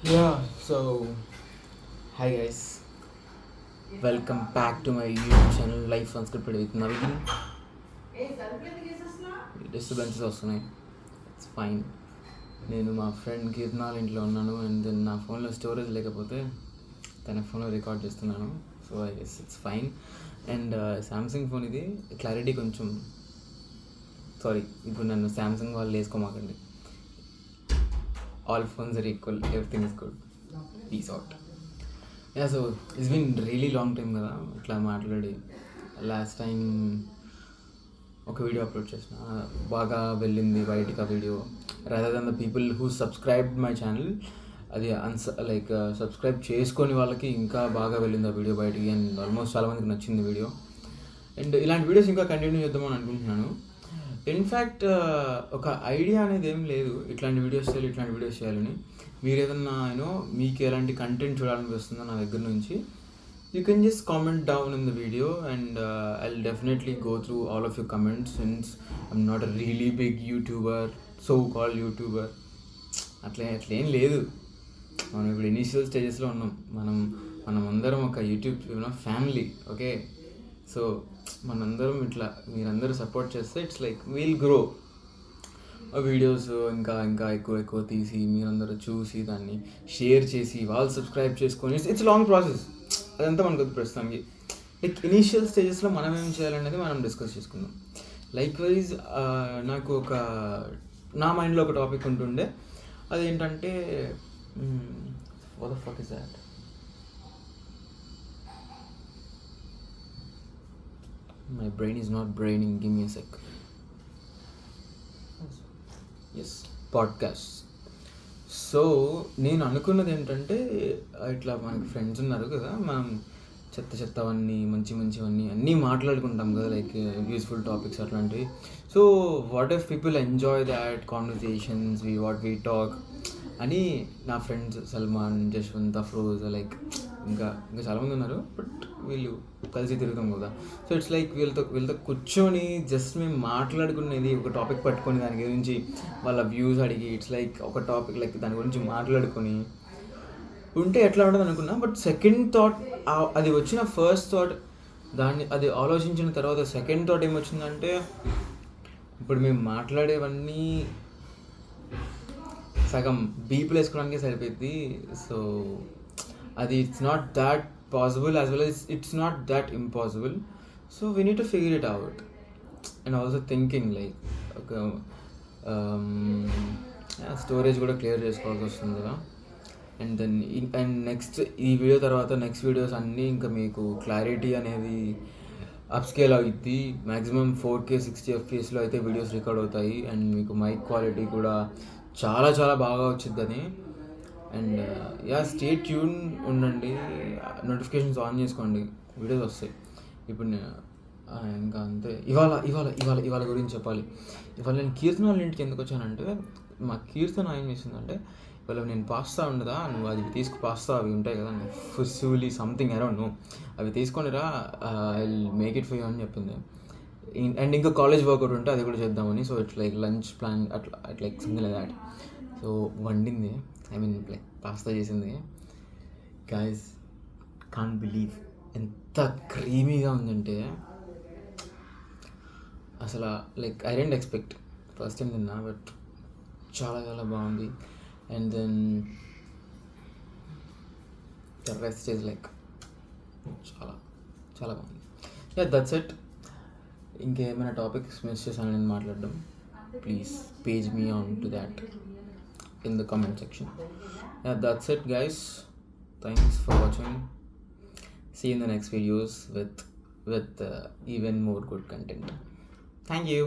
So hi guys, welcome back to my YouTube channel Life Unscripted with Naveen. Disturbances వస్తున్నాయి, it's fine. నేను మా friend కీర్తనాల ఇంట్లో ఉన్నాను and then నా ఫోన్లో స్టోరేజ్ లేకపోతే తన ఫోన్లో రికార్డ్ చేస్తున్నాను. So I guess it's fine. And Samsung phone ఇది, క్లారిటీ కొంచెం సారీ, ఇప్పుడు నన్ను శాంసంగ్ వాళ్ళు వేసుకోమాకండి. All phones are equal, everything is good, peace out. So it's been really long time కదా ఇట్లా మాట్లాడి. లాస్ట్ టైం ఒక వీడియో అప్లోడ్ చేసిన, బాగా వెళ్ళింది బయటికి ఆ video. Rather than the people who subscribed my channel, అది సబ్స్క్రైబ్ చేసుకొని వాళ్ళకి ఇంకా బాగా వెళ్ళింది ఆ వీడియో బయటికి. అండ్ ఆల్మోస్ట్ చాలామందికి నచ్చింది వీడియో. అండ్ ఇలాంటి వీడియోస్ ఇంకా కంటిన్యూ చేద్దామని అనుకుంటున్నాను. ఇన్ఫ్యాక్ట్ ఒక ఐడియా అనేది ఏం లేదు, ఇట్లాంటి వీడియోస్ చేయాలని. మీరు ఏదన్నా మీకు ఎలాంటి కంటెంట్ చూడాలనిపిస్తుందో నా దగ్గర నుంచి, you can just comment down in the video and I will definitely go through all of your comments. Since I'm not a really big YouTuber, so called YouTuber. అట్లేం లేదు. మనం ఇప్పుడు ఇనీషియల్ స్టేజెస్లో ఉన్నాం. మనం అందరం ఒక యూట్యూబ్ ఫ్యామిలీ, ఓకే? సో మనందరం ఇట్లా మీరందరూ సపోర్ట్ చేస్తే it's like we'll grow. Videos ఇంకా ఎక్కువ తీసి మీరందరూ చూసి దాన్ని షేర్ చేసి వాళ్ళు సబ్స్క్రైబ్ చేసుకొని ఇట్స్ లాంగ్ ప్రాసెస్. అదంతా మనకు ప్రస్తుతానికి లైక్ ఇనీషియల్ స్టేజెస్లో మనం ఏం చేయాలనేది మనం డిస్కస్ చేసుకుందాం. లైక్ వైజ్ నాకు నా మైండ్లో ఒక టాపిక్ ఉంటుండే, అదేంటంటే what the fuck is that? My brain is not braining, give me a sec. Yes, podcasts. So నేను అనుకున్నది ఏంటంటే, ఇట్లా మనకి ఫ్రెండ్స్ ఉన్నారు కదా, మనం చెత్తవన్నీ మంచివన్నీ అన్నీ మాట్లాడుకుంటాం కదా, లైక్ యూస్ఫుల్ టాపిక్స్ అట్లాంటివి. So what if people enjoy that conversations, what we talk అని. నా ఫ్రెండ్స్ సల్మాన్, జశ్వంత్, అఫ్రోజ్, లైక్ ఇంకా చాలామంది ఉన్నారు, బట్ వీళ్ళు కలిసి తిరుగుతాం కదా. సో ఇట్స్ లైక్ వీళ్ళతో కూర్చొని జస్ట్ మేము మాట్లాడుకునేది, ఒక టాపిక్ పట్టుకొని దాని గురించి వాళ్ళ వ్యూస్ అడిగి, ఇట్స్ లైక్ ఒక టాపిక్ లైక్ దాని గురించి మాట్లాడుకొని ఉంటే ఎట్లా ఉంటుంది అనుకున్నా. బట్ సెకండ్ థాట్, అది వచ్చిన ఫస్ట్ థాట్, అది ఆలోచించిన తర్వాత సెకండ్ థాట్ ఏమొచ్చిందంటే, ఇప్పుడు మేము మాట్లాడేవన్నీ సగం బీపులు వేసుకోవడానికే సరిపోద్ది. సో అది it's not that possible as well as it's not that impossible. So we need to figure it out. And also thinking like storage కూడా క్లియర్ చేసుకోవాల్సి వస్తుంది కదా. అండ్ దెన్ నెక్స్ట్ ఈ వీడియో తర్వాత నెక్స్ట్ వీడియోస్ అన్నీ ఇంకా మీకు క్లారిటీ అనేది అప్స్కేల్ అవుద్ది. మ్యాక్సిమం 4K 60 FPS అయితే వీడియోస్ రికార్డ్ అవుతాయి. అండ్ మీకు మైక్ క్వాలిటీ కూడా చాలా బాగా వచ్చిద్దని. అండ్ స్టే ట్యూన్ ఉండండి, నోటిఫికేషన్స్ ఆన్ చేసుకోండి, వీడియోస్ వస్తాయి. ఇప్పుడు ఇంకా అంతే. ఇవాళ గురించి చెప్పాలి. ఇవాళ నేను కీర్తన వాళ్ళ ఇంటికి ఎందుకు వచ్చానంటే, మా కీర్తన ఏం చేసిందంటే, ఇవాళ నేను పాస్తా ఉండదా, నువ్వు అది పాస్తా అవి ఉంటాయి కదా, ఫుస్సూలీ సంథింగ్ అరౌండ్, అవి తీసుకొనిరా, I will make it for you అని చెప్పింది. అండ్ ఇంకా కాలేజ్ వర్కౌట్ ఉంటే అది కూడా చేద్దామని. So it's like lunch plan అట్లా like something like that. So వండింది, లైక్ పాస్తా చేసింది. గైస్ కాంట్ బిలీవ్ ఎంత క్రీమీగా ఉందంటే, అసలు like I didn't expect. First time తిన్నా, బట్ చాలా బాగుంది. And then the rest is like చాలా బాగుంది. That's it. ఇంకేమైనా టాపిక్స్ మిస్ చేశాను నేను మాట్లాడడం, please page me on to that in the comment section. That's it guys, thanks for watching. See you in the next videos with even more good content. Thank you.